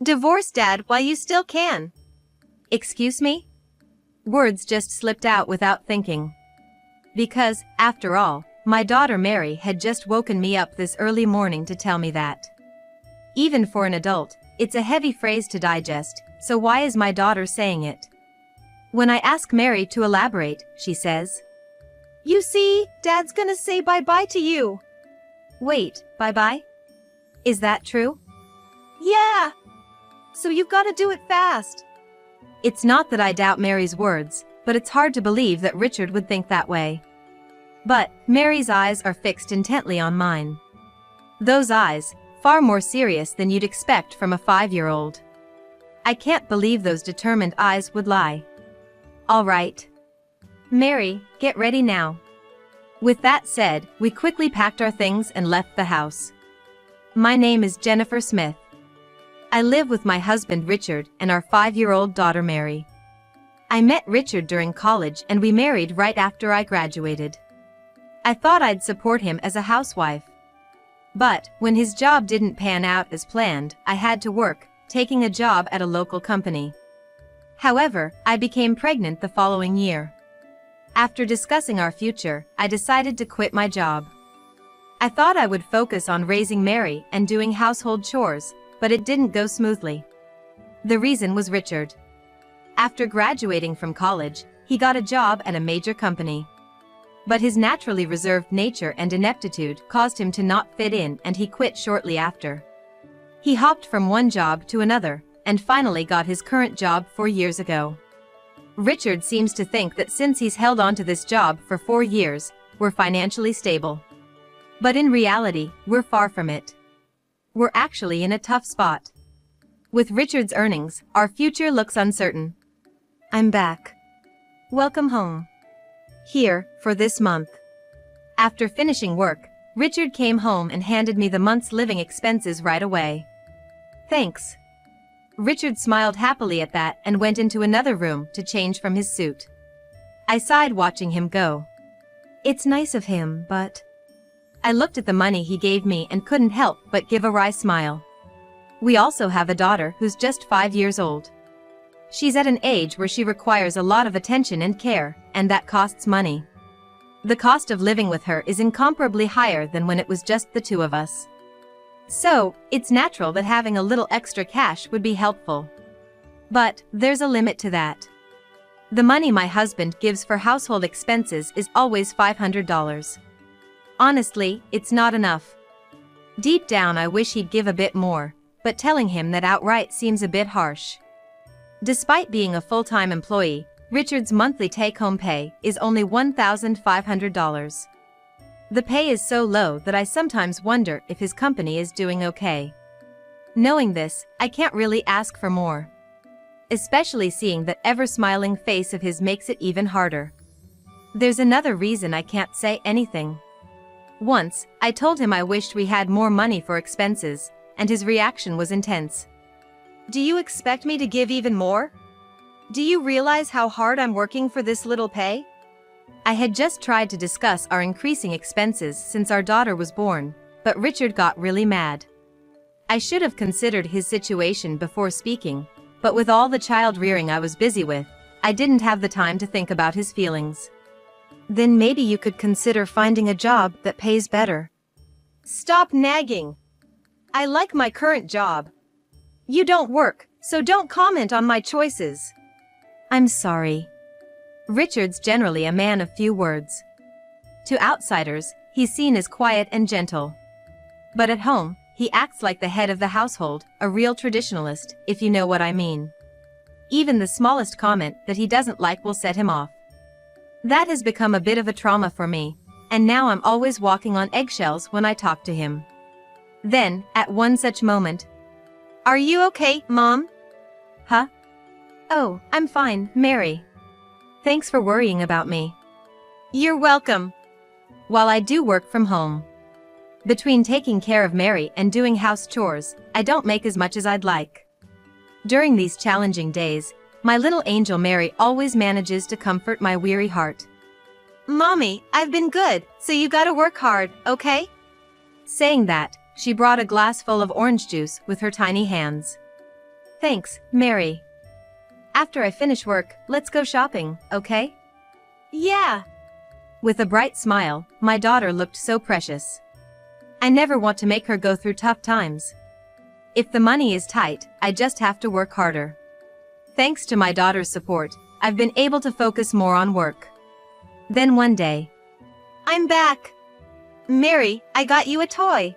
Divorce Dad while you still can. Excuse me? Words just slipped out without thinking. Because, after all, my daughter Mary had just woken me up this early morning to tell me that. Even for an adult, it's a heavy phrase to digest, so why is my daughter saying it? When I ask Mary to elaborate, she says, "You see, Dad's gonna say bye-bye to you." Wait, bye-bye? Is that true? Yeah. So you've gotta do it fast. It's not that I doubt Mary's words, but it's hard to believe that Richard would think that way. But Mary's eyes are fixed intently on mine. Those eyes, far more serious than you'd expect from a 5-year-old. I can't believe those determined eyes would lie. All right. Mary, get ready now. With that said, we quickly packed our things and left the house. My name is Jennifer Smith. I live with my husband Richard and our 5-year-old daughter Mary. I met Richard during college and we married right after I graduated. I thought I'd support him as a housewife. But, when his job didn't pan out as planned, I had to work, taking a job at a local company. However, I became pregnant the following year. After discussing our future, I decided to quit my job. I thought I would focus on raising Mary and doing household chores, but it didn't go smoothly. The reason was Richard. After graduating from college, he got a job at a major company. But his naturally reserved nature and ineptitude caused him to not fit in and he quit shortly after. He hopped from one job to another, and finally got his current job 4 years ago. Richard seems to think that since he's held on to this job for 4 years, we're financially stable. But in reality, we're far from it. We're actually in a tough spot. With Richard's earnings, our future looks uncertain. I'm back. Welcome home. Here, for this month. After finishing work, Richard came home and handed me the month's living expenses right away. Thanks. Richard smiled happily at that and went into another room to change from his suit. I sighed watching him go. It's nice of him, but... I looked at the money he gave me and couldn't help but give a wry smile. We also have a daughter who's just 5 years old. She's at an age where she requires a lot of attention and care, and that costs money. The cost of living with her is incomparably higher than when it was just the two of us. So, it's natural that having a little extra cash would be helpful. But, there's a limit to that. The money my husband gives for household expenses is always $500. Honestly, it's not enough. Deep down I wish he'd give a bit more, but telling him that outright seems a bit harsh. Despite being a full-time employee, Richard's monthly take-home pay is only $1,500. The pay is so low that I sometimes wonder if his company is doing okay. Knowing this, I can't really ask for more. Especially seeing that ever-smiling face of his makes it even harder. There's another reason I can't say anything. Once, I told him I wished we had more money for expenses, and his reaction was intense. Do you expect me to give even more? Do you realize how hard I'm working for this little pay? I had just tried to discuss our increasing expenses since our daughter was born, but Richard got really mad. I should have considered his situation before speaking, but with all the child rearing I was busy with, I didn't have the time to think about his feelings. Then maybe you could consider finding a job that pays better. Stop nagging. I like my current job. You don't work, so don't comment on my choices. I'm sorry. Richard's generally a man of few words. To outsiders, he's seen as quiet and gentle. But at home, he acts like the head of the household, a real traditionalist, if you know what I mean. Even the smallest comment that he doesn't like will set him off. That has become a bit of a trauma for me, and now I'm always walking on eggshells when I talk to him. Then, at one such moment, "Are you okay, Mom?" "Huh? Oh, I'm fine, Mary. Thanks for worrying about me." You're welcome. While I do work from home, between taking care of Mary and doing house chores, I don't make as much as I'd like. During these challenging days, my little angel Mary always manages to comfort my weary heart. Mommy, I've been good, so you gotta work hard, okay? Saying that, she brought a glass full of orange juice with her tiny hands. Thanks, Mary. After I finish work, let's go shopping, okay? Yeah. With a bright smile, my daughter looked so precious. I never want to make her go through tough times. If the money is tight, I just have to work harder. Thanks to my daughter's support, I've been able to focus more on work. Then one day, I'm back. Mary, I got you a toy.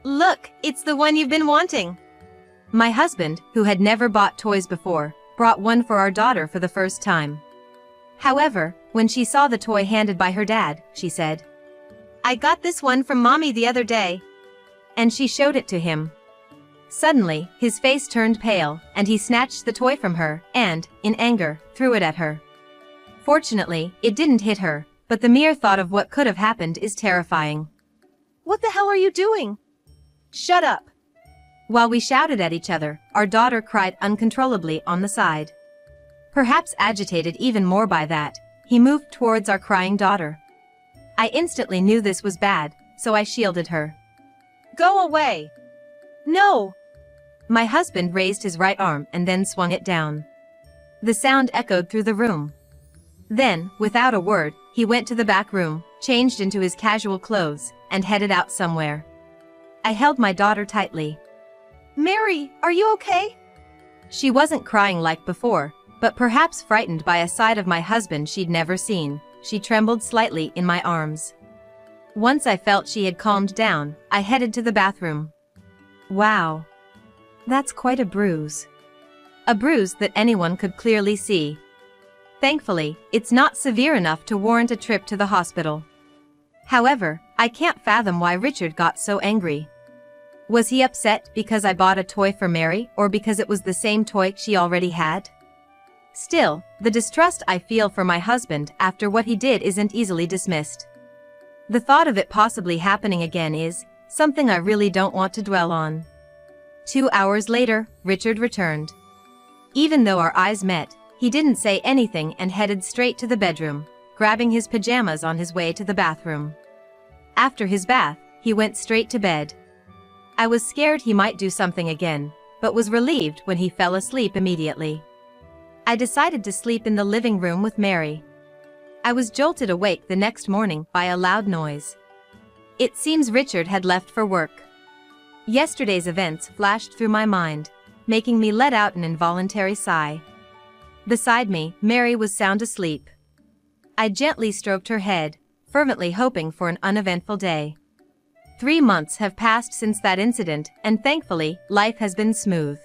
Look, it's the one you've been wanting. My husband, who had never bought toys before, brought one for our daughter for the first time. However, when she saw the toy handed by her dad, she said, I got this one from Mommy the other day. And she showed it to him. Suddenly, his face turned pale, and he snatched the toy from her, and, in anger, threw it at her. Fortunately, it didn't hit her, but the mere thought of what could have happened is terrifying. What the hell are you doing? Shut up. While we shouted at each other, our daughter cried uncontrollably on the side. Perhaps agitated even more by that, he moved towards our crying daughter. I instantly knew this was bad, so I shielded her. Go away! No! My husband raised his right arm and then swung it down. The sound echoed through the room. Then, without a word, he went to the back room, changed into his casual clothes, and headed out somewhere. I held my daughter tightly. Mary, are you okay? She wasn't crying like before, but perhaps frightened by a side of my husband she'd never seen. She trembled slightly in my arms. Once I felt she had calmed down, I headed to the bathroom. Wow. That's quite a bruise. A bruise that anyone could clearly see. Thankfully, it's not severe enough to warrant a trip to the hospital. However, I can't fathom why Richard got so angry. Was he upset because I bought a toy for Mary or because it was the same toy she already had? Still, the distrust I feel for my husband after what he did isn't easily dismissed. The thought of it possibly happening again is something I really don't want to dwell on. 2 hours later, Richard returned. Even though our eyes met, he didn't say anything and headed straight to the bedroom, grabbing his pajamas on his way to the bathroom. After his bath, he went straight to bed. I was scared he might do something again, but was relieved when he fell asleep immediately. I decided to sleep in the living room with Mary. I was jolted awake the next morning by a loud noise. It seems Richard had left for work. Yesterday's events flashed through my mind, making me let out an involuntary sigh. Beside me, Mary was sound asleep. I gently stroked her head, fervently hoping for an uneventful day. 3 months have passed since that incident, and thankfully, life has been smooth.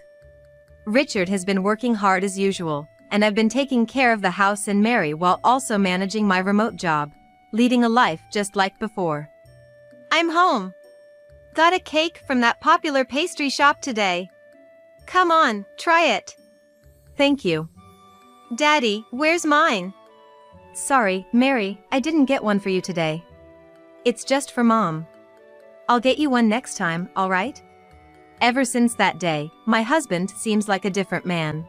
Richard has been working hard as usual, and I've been taking care of the house and Mary while also managing my remote job, leading a life just like before. I'm home. Got a cake from that popular pastry shop today. Come on, try it. Thank you. Daddy, where's mine? Sorry, Mary, I didn't get one for you today. It's just for Mom. I'll get you one next time, all right? Ever since that day, my husband seems like a different man.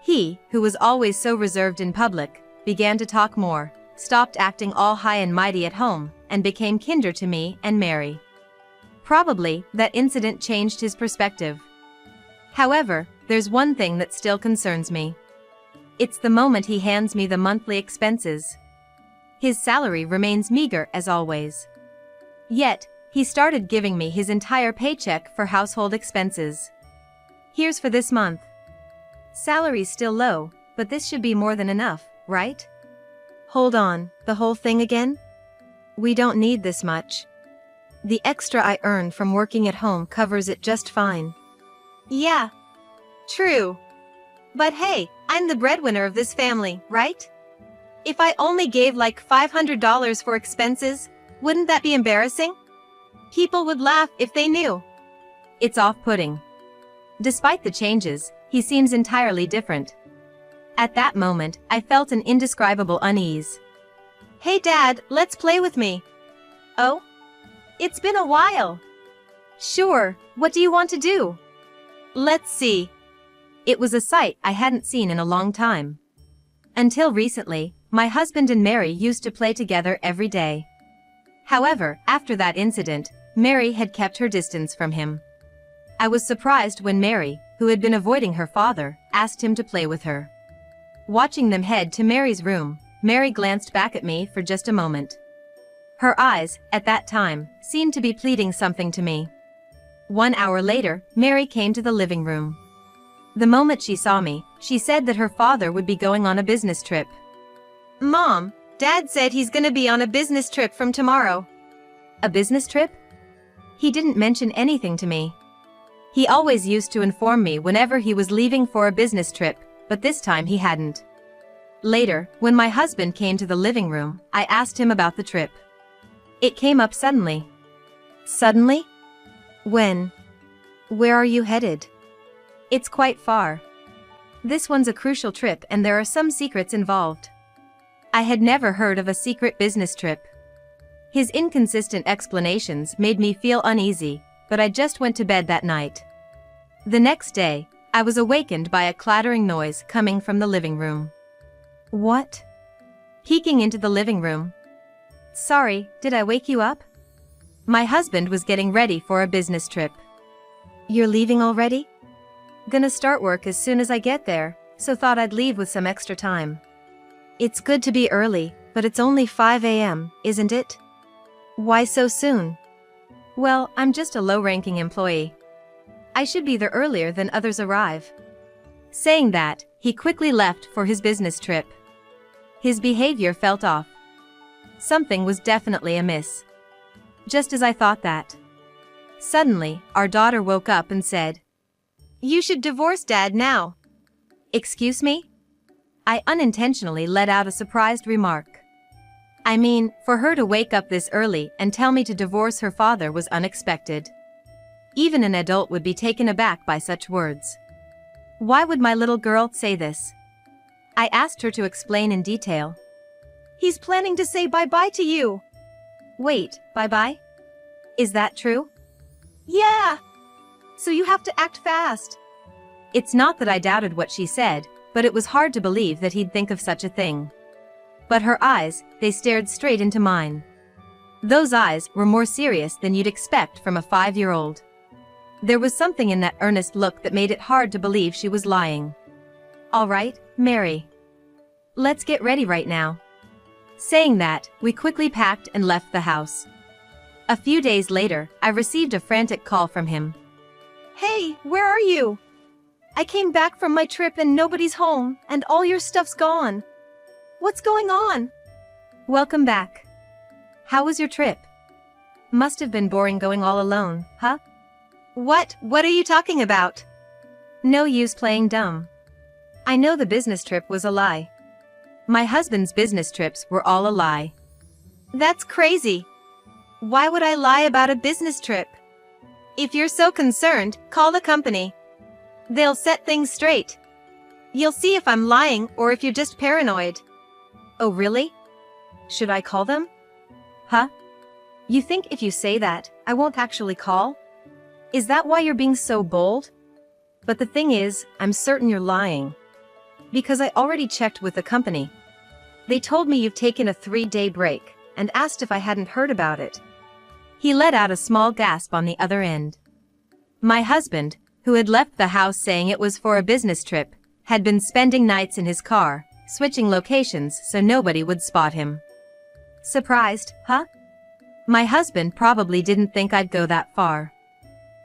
He, who was always so reserved in public, began to talk more, stopped acting all high and mighty at home, and became kinder to me and Mary. Probably, that incident changed his perspective. However, there's one thing that still concerns me. It's the moment he hands me the monthly expenses. His salary remains meager as always. Yet, he started giving me his entire paycheck for household expenses. Here's for this month. Salary's still low, but this should be more than enough, right? Hold on, the whole thing again? We don't need this much. The extra I earn from working at home covers it just fine. Yeah. True. But hey, I'm the breadwinner of this family, right? If I only gave like $500 for expenses, wouldn't that be embarrassing? People would laugh if they knew. It's off-putting. Despite the changes, he seems entirely different. At that moment, I felt an indescribable unease. Hey Dad, let's play with me. Oh? It's been a while. Sure, what do you want to do? Let's see. It was a sight I hadn't seen in a long time. Until recently, my husband and Mary used to play together every day. However, after that incident, Mary had kept her distance from him. I was surprised when Mary, who had been avoiding her father, asked him to play with her. Watching them head to Mary's room, Mary glanced back at me for just a moment. Her eyes, at that time, seemed to be pleading something to me. 1 hour later, Mary came to the living room. The moment she saw me, she said that her father would be going on a business trip. "Mom, Dad said he's gonna be on a business trip from tomorrow." A business trip? He didn't mention anything to me. He always used to inform me whenever he was leaving for a business trip, but this time he hadn't. Later, when my husband came to the living room, I asked him about the trip. It came up suddenly. Suddenly? When? Where are you headed? It's quite far. This one's a crucial trip and there are some secrets involved. I had never heard of a secret business trip. His inconsistent explanations made me feel uneasy, but I just went to bed that night. The next day, I was awakened by a clattering noise coming from the living room. What? Peeking into the living room. Sorry, did I wake you up? My husband was getting ready for a business trip. You're leaving already? Gonna start work as soon as I get there, so thought I'd leave with some extra time. It's good to be early, but it's only 5 a.m., isn't it? Why so soon? Well, I'm just a low-ranking employee. I should be there earlier than others arrive. Saying that, he quickly left for his business trip. His behavior felt off. Something was definitely amiss. Just as I thought that. Suddenly, our daughter woke up and said, "You should divorce Dad now." Excuse me? I unintentionally let out a surprised remark. I mean, for her to wake up this early and tell me to divorce her father was unexpected. Even an adult would be taken aback by such words. Why would my little girl say this? I asked her to explain in detail. He's planning to say bye-bye to you. Wait, bye-bye? Is that true? Yeah. So you have to act fast. It's not that I doubted what she said, but it was hard to believe that he'd think of such a thing. But her eyes, they stared straight into mine. Those eyes were more serious than you'd expect from a 5-year-old. There was something in that earnest look that made it hard to believe she was lying. All right, Mary. Let's get ready right now. Saying that, we quickly packed and left the house. A few days later, I received a frantic call from him. Hey, where are you? I came back from my trip and nobody's home, and all your stuff's gone. What's going on? Welcome back. How was your trip? Must have been boring going all alone, huh? What are you talking about? No use playing dumb. I know the business trip was a lie. My husband's business trips were all a lie. That's crazy. Why would I lie about a business trip? If you're so concerned, call the company. They'll set things straight. You'll see if I'm lying or if you're just paranoid. Oh really? Should I call them? Huh? You think if you say that, I won't actually call? Is that why you're being so bold? But the thing is, I'm certain you're lying. Because I already checked with the company. They told me you've taken a 3-day break, and asked if I hadn't heard about it. He let out a small gasp on the other end. My husband, who had left the house saying it was for a business trip, had been spending nights in his car, switching locations so nobody would spot him. Surprised, huh? My husband probably didn't think I'd go that far.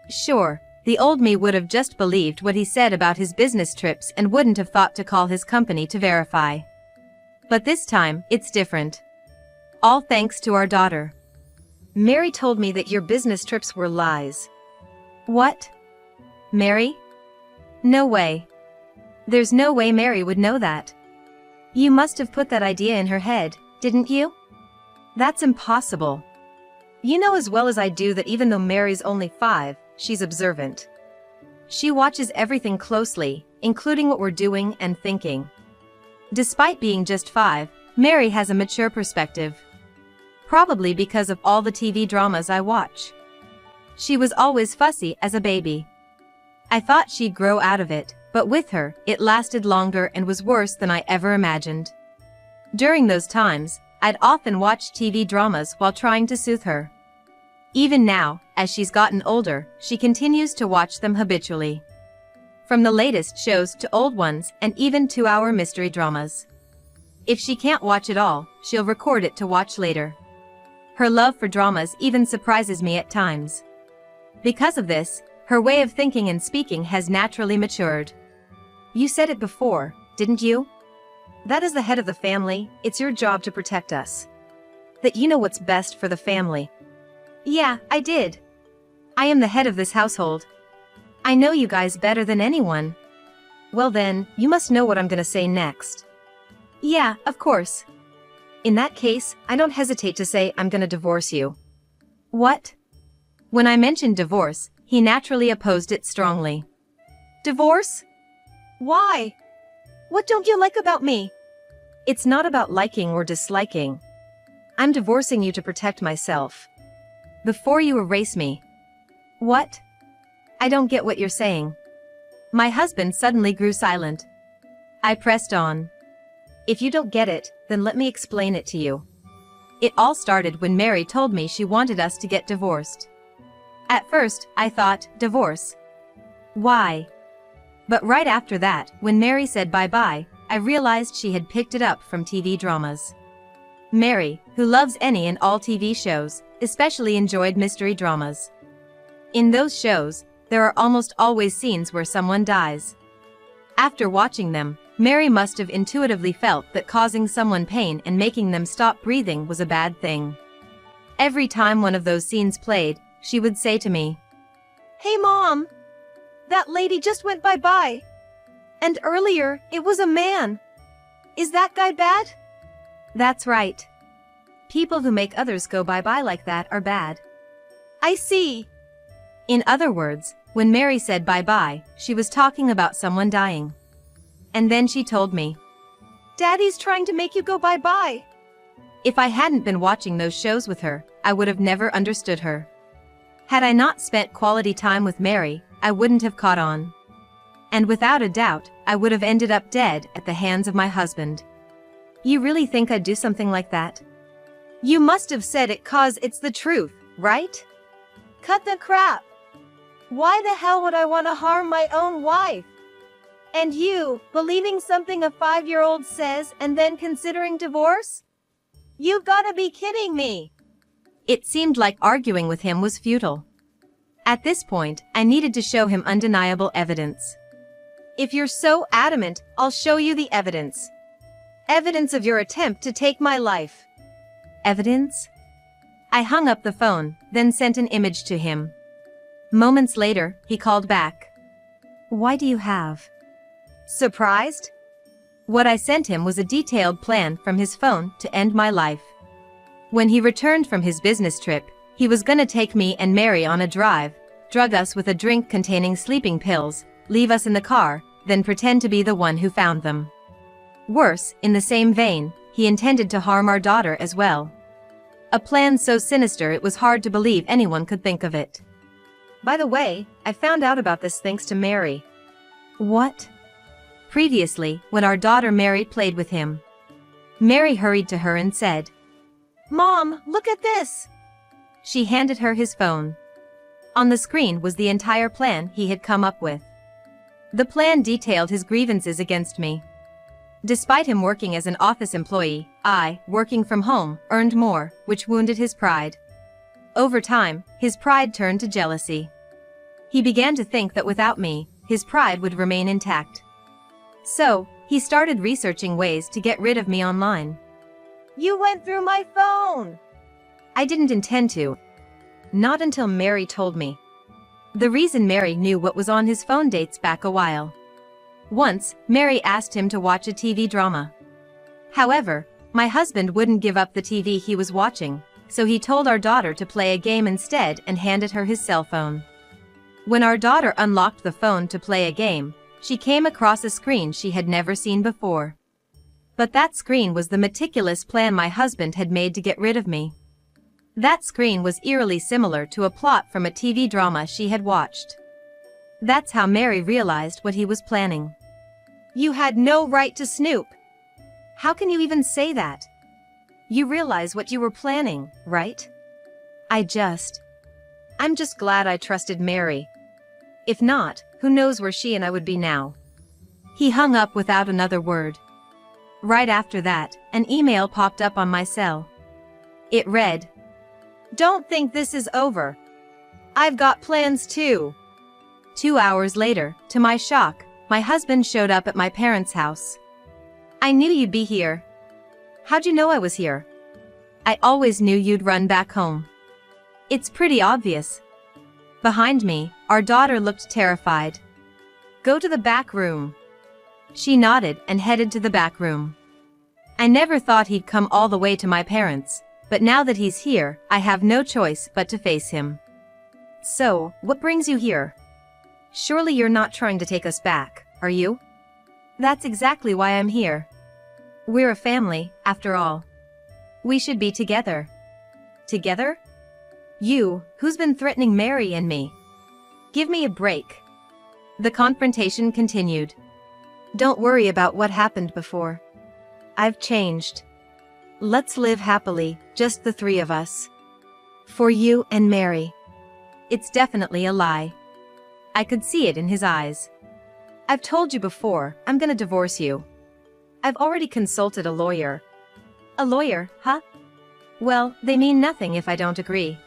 Sure, the old me would have just believed what he said about his business trips and wouldn't have thought to call his company to verify. But this time, it's different. All thanks to our daughter. Mary told me that your business trips were lies. What? Mary? No way. There's no way Mary would know that. You must have put that idea in her head, didn't you? That's impossible. You know as well as I do that even though Mary's only 5, she's observant. She watches everything closely, including what we're doing and thinking. Despite being just 5, Mary has a mature perspective. Probably because of all the TV dramas I watch. She was always fussy as a baby. I thought she'd grow out of it, but with her, it lasted longer and was worse than I ever imagined. During those times, I'd often watch TV dramas while trying to soothe her. Even now, as she's gotten older, she continues to watch them habitually. from the latest shows to old ones and even 2-hour mystery dramas. If she can't watch it all, she'll record it to watch later. Her love for dramas even surprises me at times. Because of this, her way of thinking and speaking has naturally matured. You said it before, didn't you? That as the head of the family, it's your job to protect us. That you know what's best for the family. Yeah, I did. I am the head of this household. I know you guys better than anyone. Well then, you must know what I'm gonna say next. Yeah, of course. In that case, I don't hesitate to say I'm gonna divorce you. What? When I mentioned divorce, he naturally opposed it strongly. Divorce? Why? What don't you like about me? It's not about liking or disliking. I'm divorcing you to protect myself. Before you erase me. What? I don't get what you're saying. My husband suddenly grew silent. I pressed on. If you don't get it, then let me explain it to you. It all started when Mary told me she wanted us to get divorced. At first, I thought, divorce? Why? But right after that, when Mary said bye-bye, I realized she had picked it up from TV dramas. Mary, who loves any and all TV shows, especially enjoyed mystery dramas. In those shows, there are almost always scenes where someone dies. After watching them, Mary must have intuitively felt that causing someone pain and making them stop breathing was a bad thing. Every time one of those scenes played, she would say to me, "Hey Mom! That lady just went bye-bye. And earlier, it was a man. Is that guy bad?" That's right. People who make others go bye-bye like that are bad. I see. In other words, when Mary said bye-bye, she was talking about someone dying. And then she told me, "Daddy's trying to make you go bye-bye." If I hadn't been watching those shows with her, I would have never understood her. Had I not spent quality time with Mary, I wouldn't have caught on. And without a doubt, I would have ended up dead at the hands of my husband. You really think I'd do something like that? You must have said it 'cause it's the truth, right? Cut the crap. Why the hell would I want to harm my own wife? And you, believing something a 5-year-old says and then considering divorce? You've gotta be kidding me. It seemed like arguing with him was futile. At this point, I needed to show him undeniable evidence. If you're so adamant, I'll show you the evidence. Evidence of your attempt to take my life. Evidence? I hung up the phone, then sent an image to him. Moments later, he called back. Why do you have? Surprised? What I sent him was a detailed plan from his phone to end my life. When he returned from his business trip, he was gonna take me and Mary on a drive, drug us with a drink containing sleeping pills, leave us in the car, then pretend to be the one who found them. Worse, in the same vein, he intended to harm our daughter as well. A plan so sinister it was hard to believe anyone could think of it. By the way, I found out about this thanks to Mary. What? Previously, when our daughter Mary played with him, Mary hurried to her and said, "Mom, look at this!" She handed her his phone. On the screen was the entire plan he had come up with. The plan detailed his grievances against me. Despite him working as an office employee, I, working from home, earned more, which wounded his pride. Over time, his pride turned to jealousy. He began to think that without me, his pride would remain intact. So, he started researching ways to get rid of me online. You went through my phone! I didn't intend to. Not until Mary told me. The reason Mary knew what was on his phone dates back a while. Once, Mary asked him to watch a TV drama. However, my husband wouldn't give up the TV he was watching, so he told our daughter to play a game instead and handed her his cell phone. When our daughter unlocked the phone to play a game, she came across a screen she had never seen before. But that screen was the meticulous plan my husband had made to get rid of me. That screen was eerily similar to a plot from a TV drama she had watched. That's how Mary realized what he was planning. You had no right to snoop. How can you even say that? You realize what you were planning, right? I'm just glad I trusted Mary. If not, Who knows where she and I would be now? He hung up without another word. Right after that, an email popped up on my cell. It read, "Don't think this is over. I've got plans too." 2 hours later, to my shock, my husband showed up at my parents' house. "I knew you'd be here." "How'd you know I was here?" "I always knew you'd run back home." "It's pretty obvious." Behind me, our daughter looked terrified. "Go to the back room." She nodded and headed to the back room. I never thought he'd come all the way to my parents, but now that he's here, I have no choice but to face him. "So, what brings you here? Surely you're not trying to take us back, are you?" "That's exactly why I'm here. We're a family, after all. We should be together." "Together? You, who's been threatening Mary and me? Give me a break." The confrontation continued. "Don't worry about what happened before. I've changed. Let's live happily, just the three of us. For you and Mary." It's definitely a lie. I could see it in his eyes. "I've told you before, I'm gonna divorce you. I've already consulted a lawyer." "A lawyer, huh? Well, they mean nothing if I don't agree."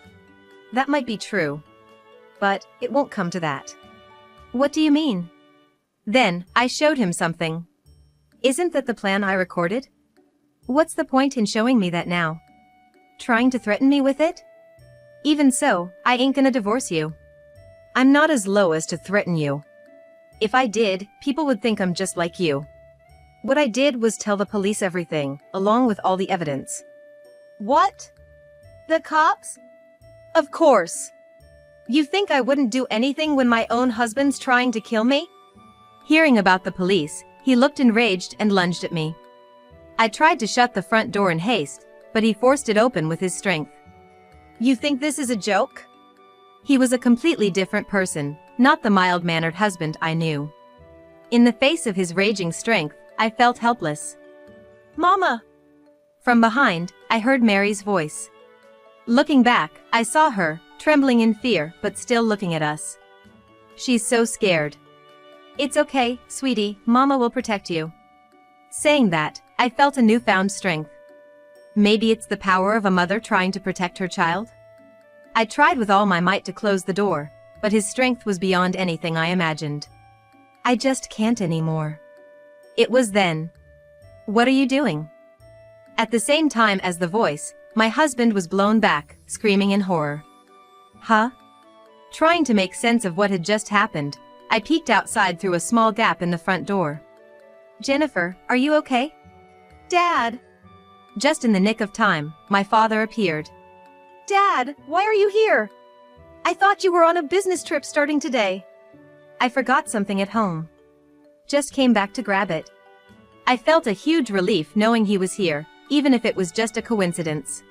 "That might be true. But it won't come to that." "What do you mean?" Then, I showed him something. "Isn't that the plan I recorded? What's the point in showing me that now? Trying to threaten me with it? Even so, I ain't gonna divorce you. I'm not as low as to threaten you. If I did, people would think I'm just like you. What I did was tell the police everything, along with all the evidence." "What? The cops?" "Of course. You think I wouldn't do anything when my own husband's trying to kill me?" Hearing about the police, he looked enraged and lunged at me. I tried to shut the front door in haste, but he forced it open with his strength. "You think this is a joke?" He was a completely different person, not the mild-mannered husband I knew. In the face of his raging strength, I felt helpless. "Mama!" From behind, I heard Mary's voice. Looking back, I saw her, trembling in fear but still looking at us. "She's so scared." "It's okay, sweetie, Mama will protect you." Saying that, I felt a newfound strength. Maybe it's the power of a mother trying to protect her child? I tried with all my might to close the door, but his strength was beyond anything I imagined. "I just can't anymore." It was then. "What are you doing?" At the same time as the voice, my husband was blown back, screaming in horror. "Huh?" Trying to make sense of what had just happened, I peeked outside through a small gap in the front door. "Jennifer, are you okay?" "Dad!" Just in the nick of time, my father appeared. "Dad, why are you here? I thought you were on a business trip starting today." "I forgot something at home. Just came back to grab it." I felt a huge relief knowing he was here, even if it was just a coincidence.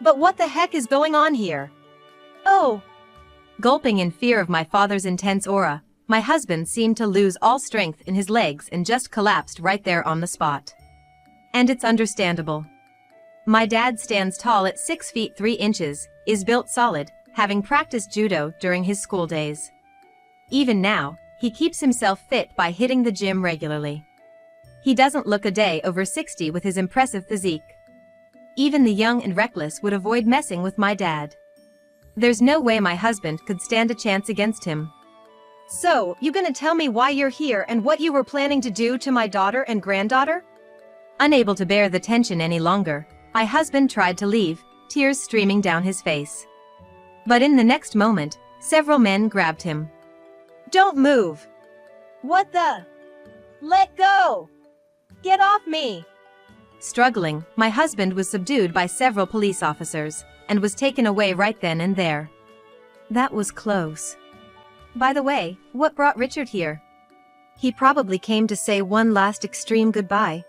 "But what the heck is going on here?" "Oh!" Gulping in fear of my father's intense aura, my husband seemed to lose all strength in his legs and just collapsed right there on the spot. And it's understandable. My dad stands tall at 6 feet 3 inches, is built solid, having practiced judo during his school days. Even now, he keeps himself fit by hitting the gym regularly. He doesn't look a day over 60 with his impressive physique. Even the young and reckless would avoid messing with my dad. There's no way my husband could stand a chance against him. "So, you gonna tell me why you're here and what you were planning to do to my daughter and granddaughter?" Unable to bear the tension any longer, my husband tried to leave, tears streaming down his face. But in the next moment, several men grabbed him. "Don't move!" "What the? Let go! Get off me!" Struggling, my husband was subdued by several police officers, and was taken away right then and there. That was close. By the way, what brought Richard here? He probably came to say one last extreme goodbye.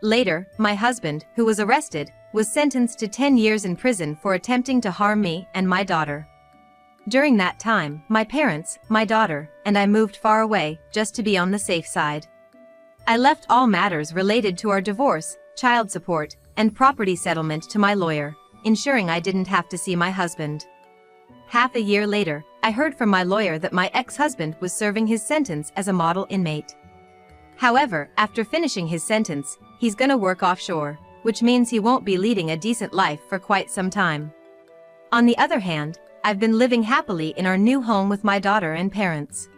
Later, my husband, who was arrested, was sentenced to 10 years in prison for attempting to harm me and my daughter. During that time, my parents, my daughter, and I moved far away, just to be on the safe side. I left all matters related to our divorce, child support, and property settlement to my lawyer, ensuring I didn't have to see my husband. Half a year later, I I heard from my lawyer that my ex-husband was serving his sentence as a model inmate. However, after finishing his sentence, he's gonna work offshore, which means he won't be leading a decent life for quite some time. On the other hand, I've been living happily in our new home with my daughter and parents.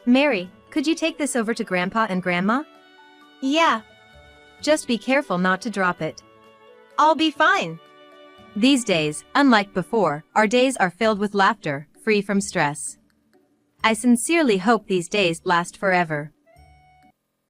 Mary, could you take this over to Grandpa and Grandma? Yeah. Just be careful not to drop it. I'll be fine. These days, unlike before, our days are filled with laughter, free from stress. I sincerely hope these days last forever.